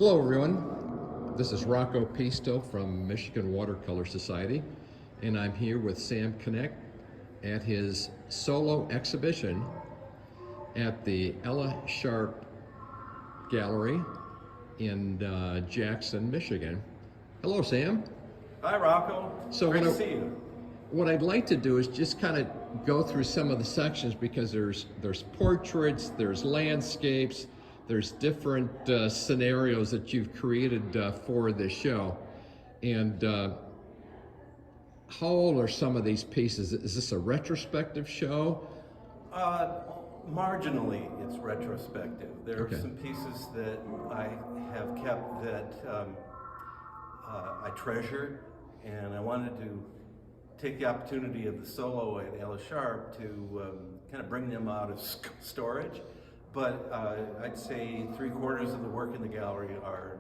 Hello everyone, this is Rocco Pisto from Michigan Watercolor Society, and I'm here with Sam Knecht at his solo exhibition at the Ella Sharp Gallery in Jackson, Michigan. Hello Sam. Hi Rocco, great to see you. What I'd like to do is just kind of go through some of the sections because there's portraits, there's landscapes, there's different scenarios that you've created for this show. And how old are some of these pieces? Is this a retrospective show? Marginally, it's retrospective. There are some pieces that I have kept that I treasure, and I wanted to take the opportunity of the solo at Ella Sharp to kind of bring them out of storage. But I'd say 3/4 of the work in the gallery are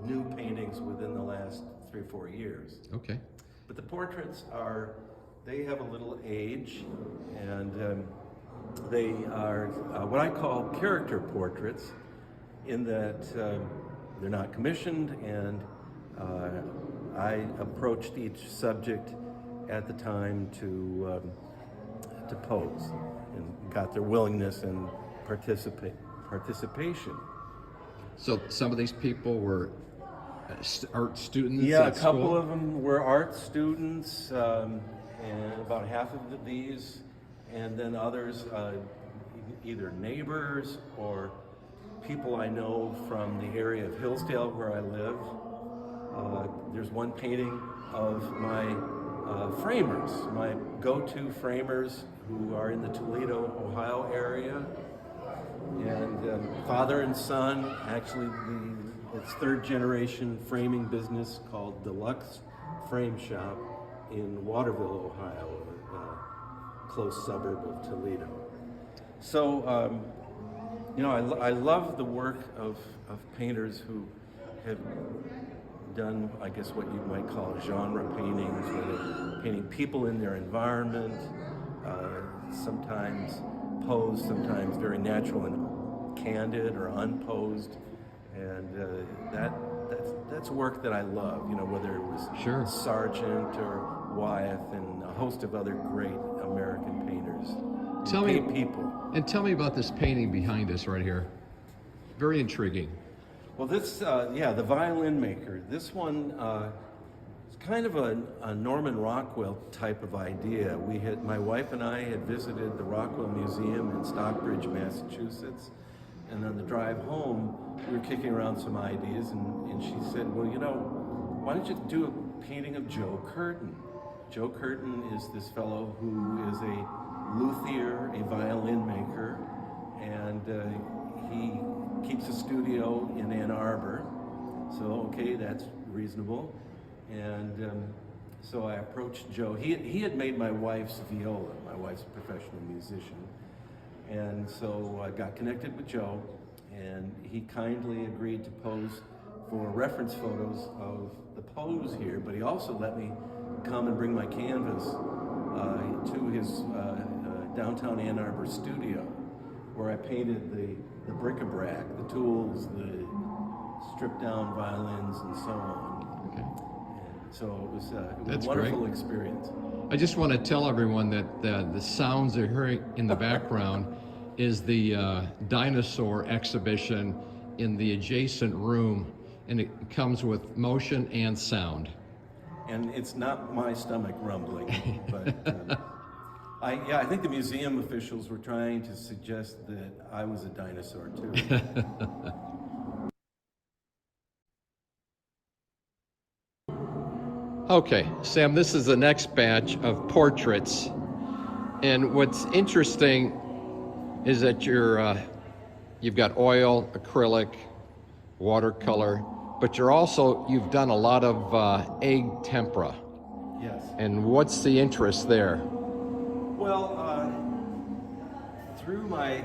new paintings within the last 3 or 4 years. Okay. But the portraits they have a little age, and they are what I call character portraits, in that they're not commissioned, and I approached each subject at the time to pose, and got their willingness and participation. So some of these people were art students? Yeah, at a couple school? of them were art students, and about half of these, and then others either neighbors or people I know from the area of Hillsdale where I live. There's one painting of my framers, my go-to framers who are in the Toledo, Ohio area. And father and son, actually it's third generation framing business called Deluxe Frame Shop in Waterville, Ohio, a close suburb of Toledo. So, I love the work of painters who have done, I guess, what you might call genre paintings, where they're painting people in their environment, sometimes posed, sometimes very natural and candid or unposed, and that's work that I love. Whether it was Sargent or Wyeth and a host of other great American painters. Tell me about this painting behind us right here. Very intriguing. Well, this, the Violin Maker. This one is kind of a Norman Rockwell type of idea. My wife and I had visited the Rockwell Museum in Stockbridge, Massachusetts, and on the drive home, we were kicking around some ideas, and she said, well, why don't you do a painting of Joe Curtin? Joe Curtin is this fellow who is a luthier, a violin maker, and he keeps a studio in Ann Arbor. So, okay, that's reasonable. And so I approached Joe. He had made my wife's viola. My wife's a professional musician. And so I got connected with Joe, and he kindly agreed to pose for reference photos of the pose here, but he also let me come and bring my canvas to his downtown Ann Arbor studio, where I painted the bric-a-brac, the tools, the stripped down violins, and so on. Okay. And so it was a wonderful experience. I just want to tell everyone that the sounds they're hearing in the background is the dinosaur exhibition in the adjacent room, and it comes with motion and sound. And it's not my stomach rumbling, but I think the museum officials were trying to suggest that I was a dinosaur too. Okay, Sam, this is the next batch of portraits, and what's interesting is that you've got oil, acrylic, watercolor, but you've done a lot of egg tempera. Yes. And what's the interest there? Well, through my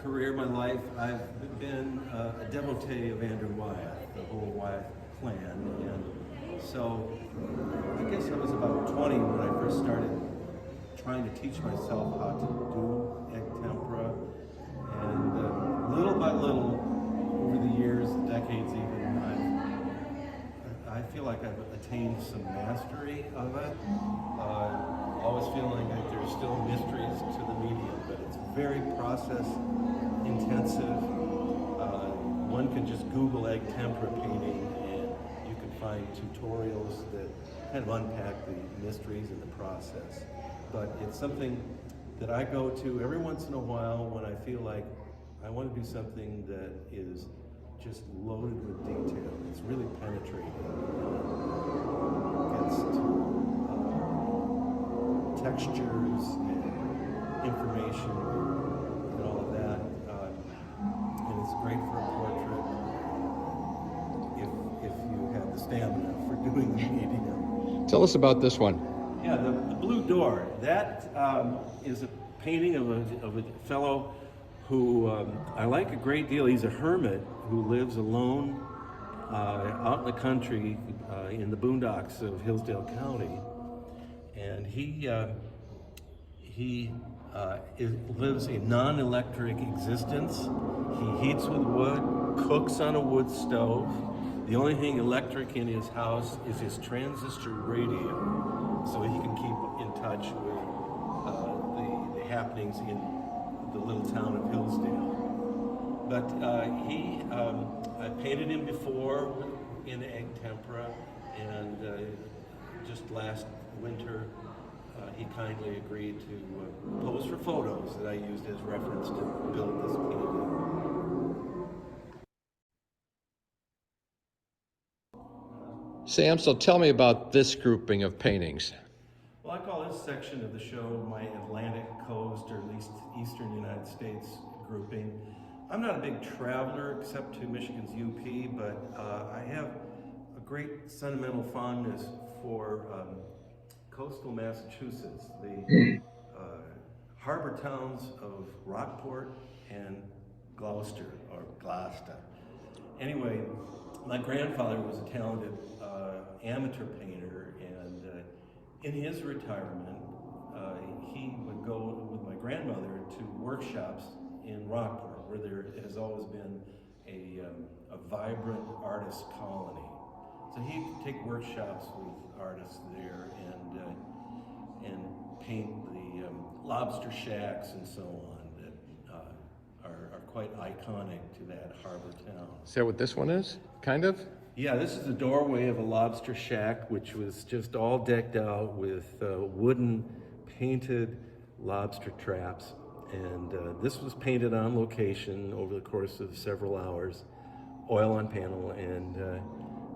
career, my life, I've been a devotee of Andrew Wyeth, the whole Wyeth clan, and so I guess I was about 20 when I first started trying to teach myself how to do egg tempera, and little by little, over the years, decades even, feel like I've attained some mastery of it. Always feeling that there's still mysteries to the medium, but it's very process intensive. One can just Google egg tempera painting and you can find tutorials that kind of unpack the mysteries in the process. But it's something that I go to every once in a while when I feel like I want to do something that is just loaded with detail. It's really penetrating. Gets to textures and information and all of that. And it's great for a portrait if you have the stamina for doing the medium. Tell us about this one. Yeah, the Blue Door. That is a painting of a fellow who I like a great deal. He's a hermit who lives alone out in the country in the boondocks of Hillsdale County, and he lives a non-electric existence. He heats with wood, cooks on a wood stove. The only thing electric in his house is his transistor radio, so he can keep in touch with the happenings in the little town of Hillsdale. But I painted him before in egg tempera, and just last winter he kindly agreed to pose for photos that I used as reference to build this painting. Sam, so tell me about this grouping of paintings. Well, I call this section of the show my Atlantic Coast, or at least Eastern United States grouping. I'm not a big traveler except to Michigan's UP, but I have a great sentimental fondness for coastal Massachusetts, the harbor towns of Rockport and Gloucester, or Gloucester. Anyway, my grandfather was a talented amateur painter, and in his retirement, he would go with my grandmother to workshops in Rockport, where there has always been a vibrant artist colony. So he'd take workshops with artists there and paint the lobster shacks and so on that are quite iconic to that harbor town. Is that what this one is? Kind of? Yeah, this is the doorway of a lobster shack, which was just all decked out with wooden painted lobster traps. And this was painted on location over the course of several hours, oil on panel. And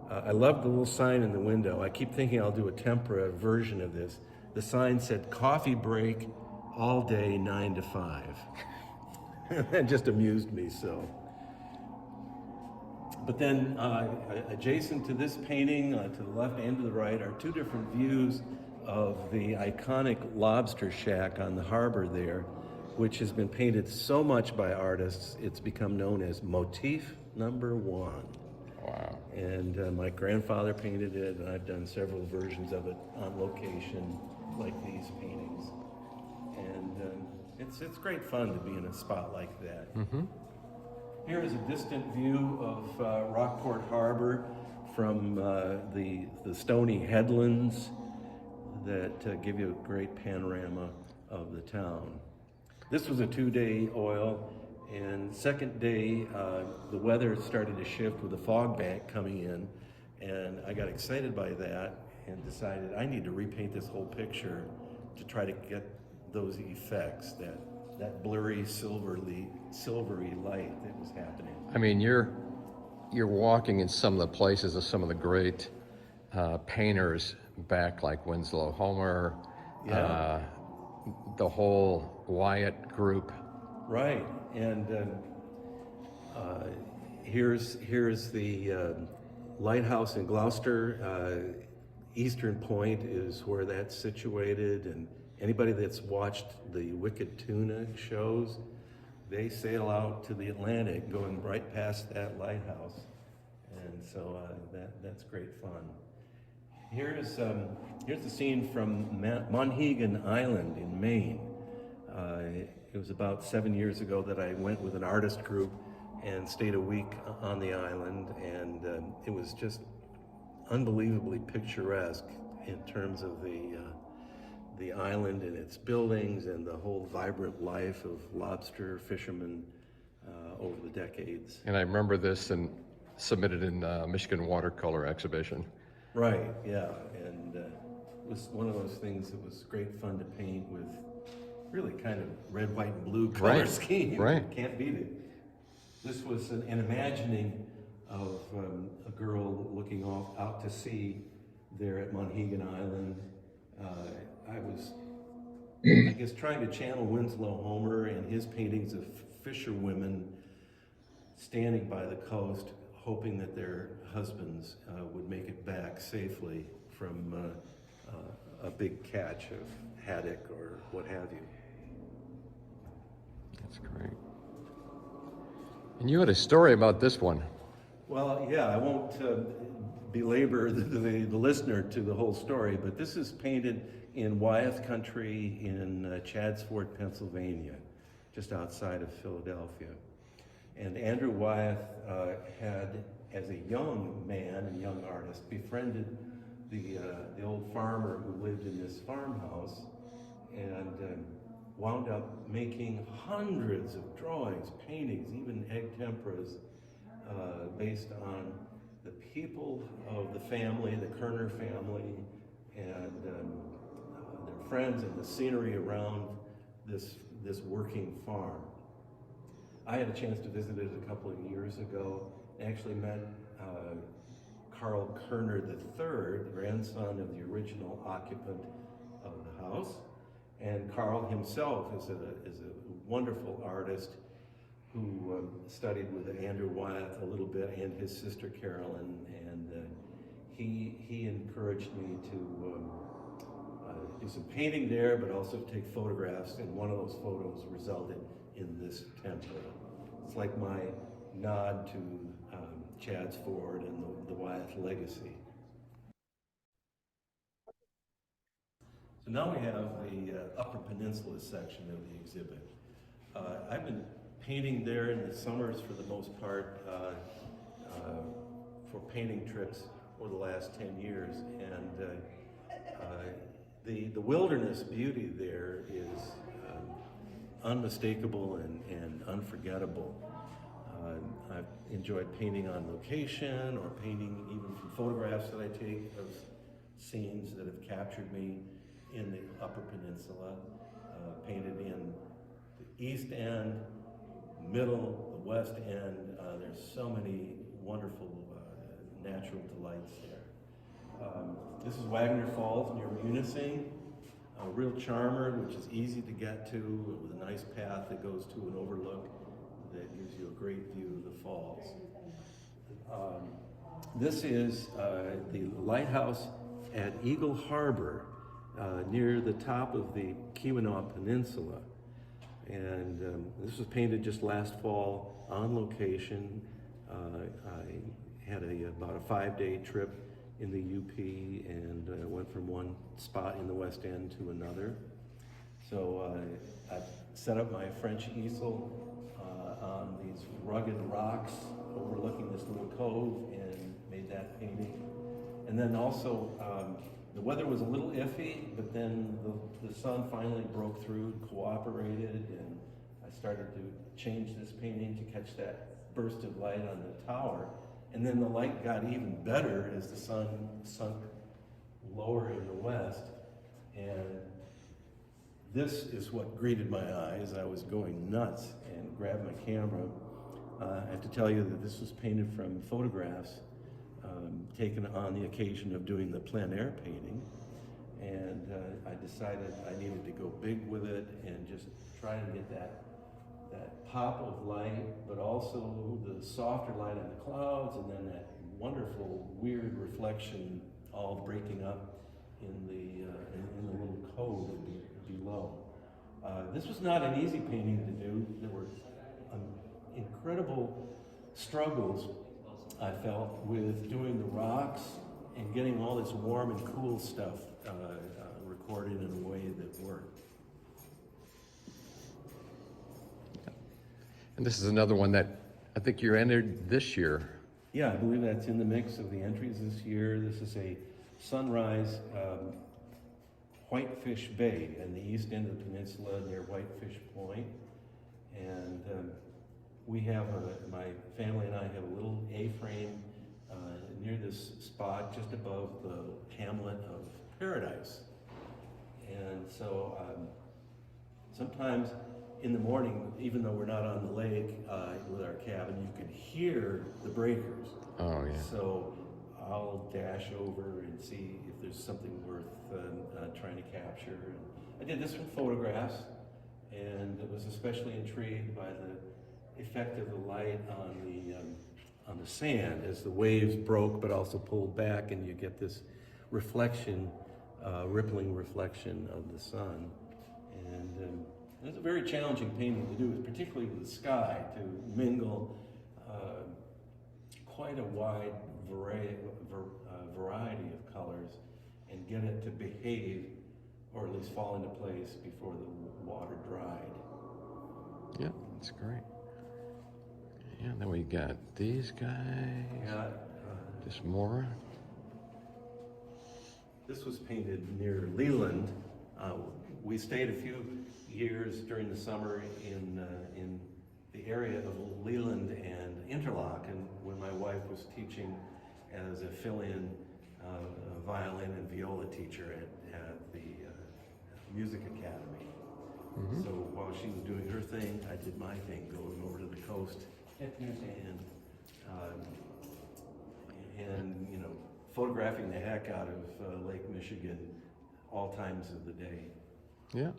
I love the little sign in the window. I keep thinking I'll do a tempera version of this. The sign said, "Coffee break all day, 9 to 5." That just amused me so. But then adjacent to this painting, to the left and to the right, are two different views of the iconic lobster shack on the harbor there, which has been painted so much by artists, it's become known as motif number 1. Wow. And my grandfather painted it, and I've done several versions of it on location, like these paintings. And it's great fun to be in a spot like that. Mm-hmm. Here is a distant view of Rockport Harbor from the stony headlands that give you a great panorama of the town. This was a 2-day oil, and second day the weather started to shift with a fog bank coming in, and I got excited by that and decided I need to repaint this whole picture to try to get those effects, that blurry silvery light that was happening. I mean, you're walking in some of the places of some of the great painters back, like Winslow Homer, Yeah. the whole Wyatt group. Right, and here's the lighthouse in Gloucester. Eastern Point is where that's situated, and anybody that's watched the Wicked Tuna shows, they sail out to the Atlantic going right past that lighthouse, and so that's great fun. Here's the scene from Monhegan Island in Maine. It was about 7 years ago that I went with an artist group and stayed a week on the island, and it was just unbelievably picturesque in terms of the island and its buildings and the whole vibrant life of lobster fishermen over the decades. And I remember this and submitted in Michigan watercolor exhibition. Right, yeah, and it was one of those things that was great fun to paint with really kind of red, white, and blue color scheme. Right. Can't beat it. This was an imagining of a girl looking out to sea there at Monhegan Island. I was, I guess, trying to channel Winslow Homer and his paintings of fisherwomen standing by the coast, hoping that their husbands would make it back safely from a big catch of haddock or what have you. That's great. And you had a story about this one. Well, yeah, I won't belabor the listener to the whole story, but this is painted in Wyeth Country in Chadsford, Pennsylvania, just outside of Philadelphia. And Andrew Wyeth had, as a young man and young artist, befriended the old farmer who lived in this farmhouse and wound up making hundreds of drawings, paintings, even egg temperas, based on the people of the family, the Kerner family, and their friends and the scenery around this working farm. I had a chance to visit it a couple of years ago. I actually met Carl Kerner III, grandson of the original occupant of the house. And Carl himself is a wonderful artist who studied with Andrew Wyeth a little bit and his sister Carolyn, and he encouraged me to do some painting there, but also take photographs, and one of those photos resulted in this tempera. It's like my nod to Chadsford and the Wyeth legacy. So now we have the Upper Peninsula section of the exhibit. I've been painting there in the summers for the most part for painting trips over the last 10 years, and the wilderness beauty there is unmistakable and unforgettable. I've enjoyed painting on location or painting even from photographs that I take of scenes that have captured me in the Upper Peninsula, painted in the East End, middle, the West End. There's so many wonderful natural delights there. This is Wagner Falls near Munising, a real charmer, which is easy to get to with a nice path that goes to an overlook that gives you a great view of the falls. This is the lighthouse at Eagle Harbor, near the top of the Keweenaw Peninsula. And this was painted just last fall on location. I had about a 5-day trip in the UP and went from one spot in the West End to another. So I set up my French easel on these rugged rocks overlooking this little cove and made that painting. And then also, the weather was a little iffy, but then the sun finally broke through, cooperated, and I started to change this painting to catch that burst of light on the tower. And then the light got even better as the sun sunk lower in the west. And this is what greeted my eyes. I was going nuts and grabbed my camera. I have to tell you that this was painted from photographs taken on the occasion of doing the plein air painting. And I decided I needed to go big with it and just try and get that pop of light, but also the softer light on the clouds, and then that wonderful, weird reflection all breaking up in the little cove below. This was not an easy painting to do. There were incredible struggles, I felt, with doing the rocks and getting all this warm and cool stuff recorded in a way that worked. And this is another one that I think you entered this year. Yeah, I believe that's in the mix of the entries this year. This is a sunrise Whitefish Bay in the east end of the peninsula near Whitefish Point. And we have, my family and I have a little A-frame near this spot just above the hamlet of Paradise. And so sometimes in the morning, even though we're not on the lake with our cabin, you can hear the breakers. Oh, yeah. So I'll dash over and see if there's something worth trying to capture. And I did this from photographs, and was especially intrigued by the effect of the light on the sand as the waves broke but also pulled back, and you get this reflection, rippling reflection of the sun. And it's a very challenging painting to do, particularly with the sky, to mingle quite a wide variety of colors and get it to behave, or at least fall into place before the water dried. Yeah, that's great. Yeah, then we got these guys. Yeah. Just more. This was painted near Leland. We stayed a few years during the summer in the area of Leland and Interlochen when my wife was teaching as a fill-in violin and viola teacher at the music academy. Mm-hmm. So while she was doing her thing, I did my thing, going over to the coast and you know, photographing the heck out of Lake Michigan all times of the day. Yeah.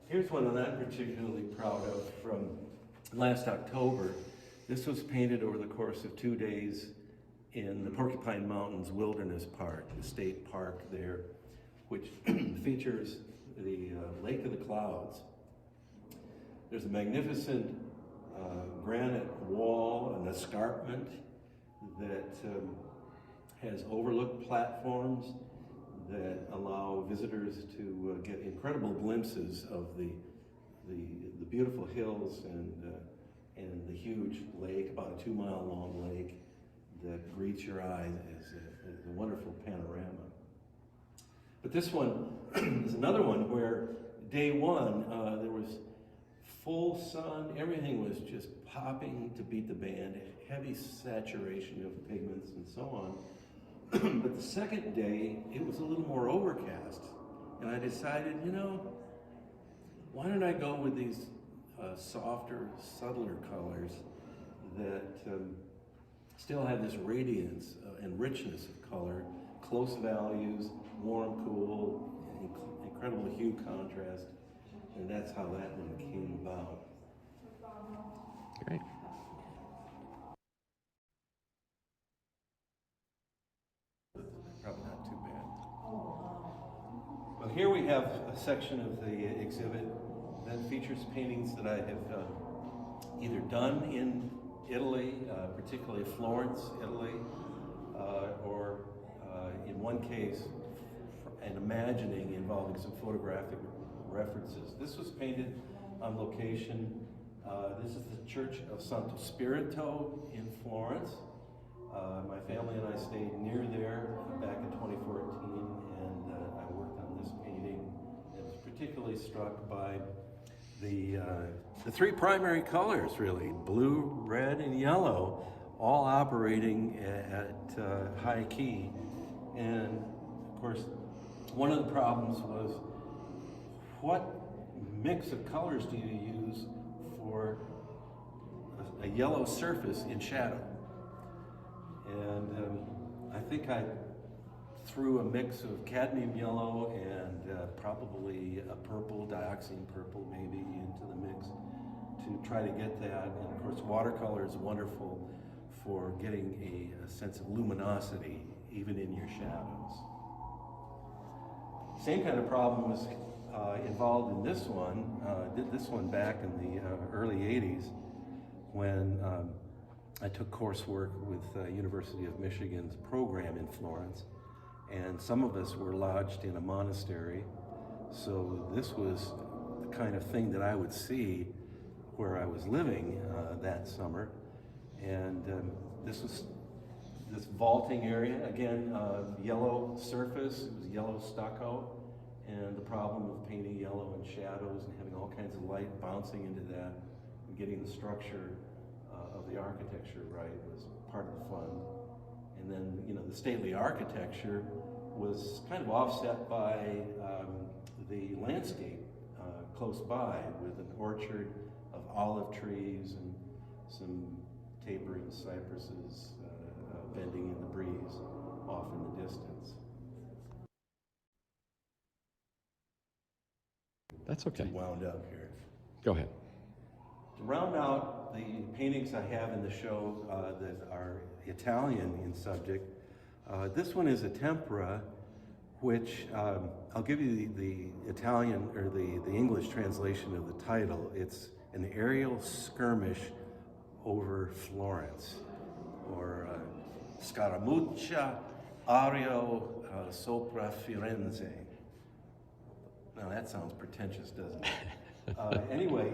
Here's one that I'm particularly proud of from last October. This was painted over the course of 2 days in the Porcupine Mountains Wilderness Park, the state park there, which features the Lake of the Clouds. There's a magnificent granite wall, an escarpment that has overlooked platforms that allow visitors to get incredible glimpses of the beautiful hills and the huge lake, about a 2-mile long lake that greets your eyes as a wonderful panorama. But this one is another one where day one there was full sun, everything was just popping to beat the band, heavy saturation of pigments and so on. But the second day, it was a little more overcast. And I decided, you know, why don't I go with these softer, subtler colors that still have this radiance and richness of color, close values, warm, cool, incredible hue contrast. And that's how that one came about. Great. Probably not too bad. Well, here we have a section of the exhibit that features paintings that I have either done in Italy, particularly Florence, Italy, or in one case, an imagining involving some photographic references. This was painted on location. This is the Church of Santo Spirito in Florence. My family and I stayed near there back in 2014, and I worked on this painting. I was particularly struck by the 3 primary colors, really, blue, red, and yellow, all operating at high key. And of course, one of the problems was, what mix of colors do you use for a yellow surface in shadow? And I think I threw a mix of cadmium yellow and probably a purple, dioxine purple maybe, into the mix to try to get that. And of course, watercolor is wonderful for getting a sense of luminosity even in your shadows. Same kind of problem was involved in this one. Did this one back in the early 80s when I took coursework with University of Michigan's program in Florence, and some of us were lodged in a monastery. So this was the kind of thing that I would see where I was living that summer. And this was this vaulting area, again, yellow surface, it was yellow stucco, and the problem of painting yellow and shadows and having all kinds of light bouncing into that and getting the structure of the architecture right was part of the fun. And then, you know, the stately architecture was kind of offset by the landscape close by with an orchard of olive trees and some tapering cypresses bending in the breeze off in the distance. That's okay. Wound up here. Go ahead. To round out the paintings I have in the show that are Italian in subject, this one is a tempera, which I'll give you the Italian or the English translation of the title. It's an aerial skirmish over Florence, or Scaramuccia aereo sopra Firenze. Now that sounds pretentious, doesn't it? Anyway,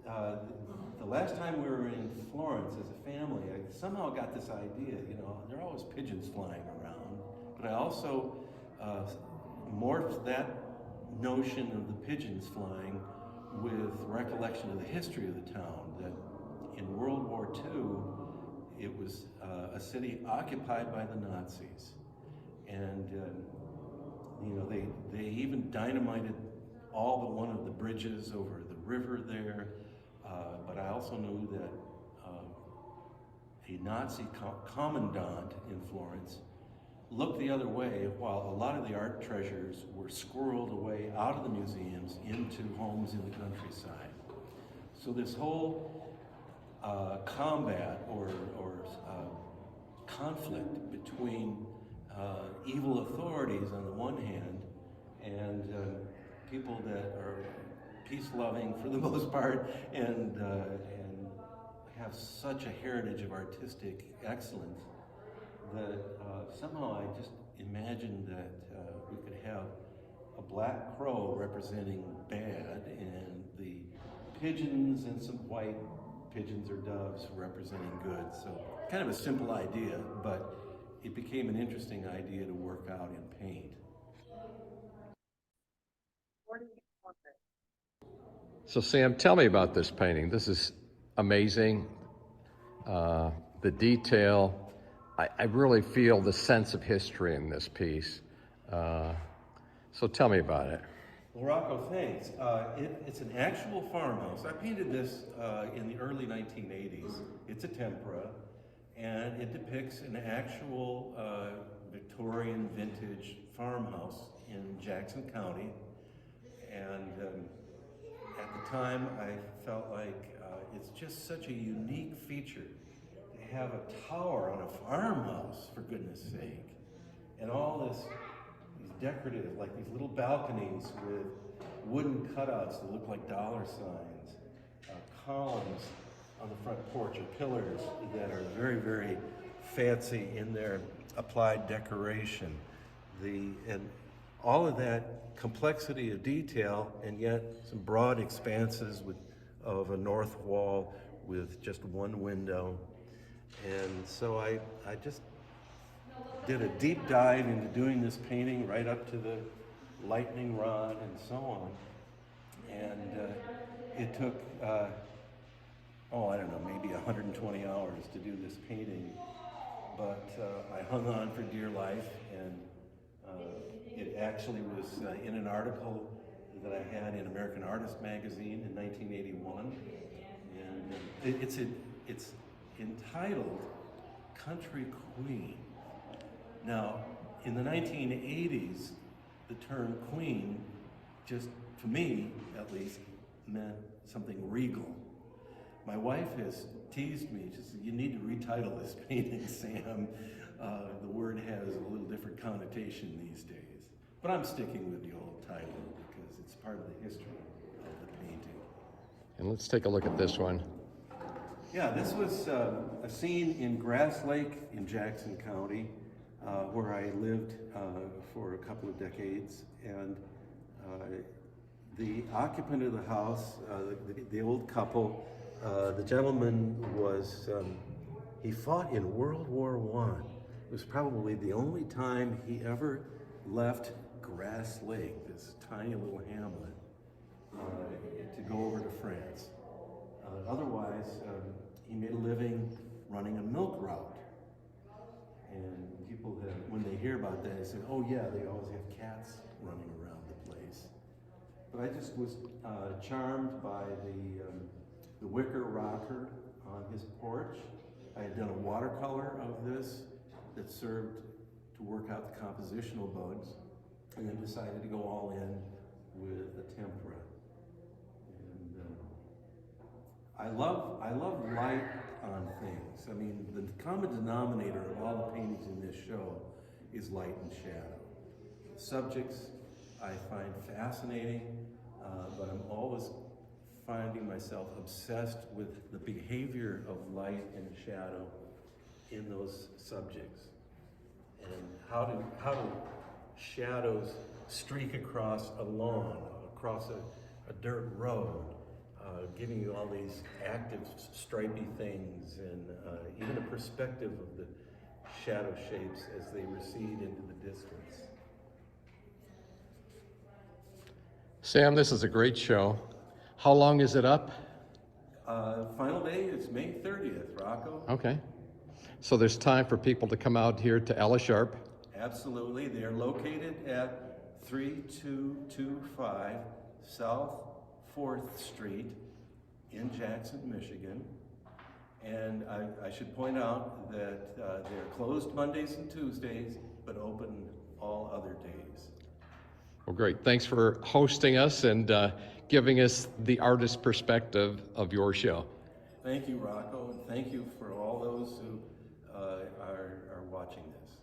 the last time we were in Florence as a family, I somehow got this idea, you know, there are always pigeons flying around, but I also morphed that notion of the pigeons flying with recollection of the history of the town, that in World War II, it was a city occupied by the Nazis. And you know, they even dynamited all but one of the bridges over the river there. But I also knew that a Nazi commandant in Florence looked the other way while a lot of the art treasures were squirreled away out of the museums into homes in the countryside. So this whole combat or conflict between evil authorities on the one hand and people that are peace-loving for the most part and have such a heritage of artistic excellence that somehow I just imagined that we could have a black crow representing bad and the pigeons and some white pigeons or doves representing good. So kind of a simple idea, but it became an interesting idea to work out in paint. So Sam, tell me about this painting. This is amazing. The detail, I really feel the sense of history in this piece. So tell me about it. Well, Rocco, thanks. It's an actual farmhouse. I painted this in the early 1980s. It's a tempera, and it depicts an actual Victorian vintage farmhouse in Jackson County. And at the time, I felt like it's just such a unique feature to have a tower on a farmhouse, for goodness sake. And all these decorative, like these little balconies with wooden cutouts that look like dollar signs, columns on the front porch, or pillars that are very, very fancy in their applied decoration. And all of that complexity of detail, and yet some broad expanses of a north wall with just one window. And so I just did a deep dive into doing this painting right up to the lightning rod and so on. And it took, I don't know, maybe 120 hours to do this painting. But I hung on for dear life, and it actually was in an article that I had in American Artist magazine in 1981. And it's entitled Country Queen. Now, in the 1980s, the term queen, just to me at least, meant something regal. My wife has teased me. She said, "You need to retitle this painting, Sam. The word has a little different connotation these days." But I'm sticking with the old title because it's part of the history of the painting. And let's take a look at this one. Yeah, this was a scene in Grass Lake in Jackson County, where I lived for a couple of decades. And the occupant of the house, the old couple, The gentleman was, he fought in World War I. It was probably the only time he ever left Grass Lake, this tiny little hamlet, to go over to France. Otherwise, he made a living running a milk route. And people have, when they hear about that, they say, oh yeah, they always have cats running around the place. But I just was charmed by the wicker rocker on his porch. I had done a watercolor of this that served to work out the compositional bugs, and then decided to go all in with the tempera. And I love light on things. I mean, the common denominator of all the paintings in this show is light and shadow. Subjects I find fascinating, but I'm always finding myself obsessed with the behavior of light and shadow in those subjects, and how do shadows streak across a lawn, across a dirt road, giving you all these active stripy things, and even a perspective of the shadow shapes as they recede into the distance. Sam, this is a great show. How long is it up? Final day is May 30th, Rocco. Okay. So there's time for people to come out here to Ella Sharp. Absolutely. They are located at 3225 South 4th Street in Jackson, Michigan. And I should point out that they're closed Mondays and Tuesdays, but open all other days. Well, great. Thanks for hosting us and giving us the artist perspective of your show. Thank you, Rocco, and thank you for all those who are watching this.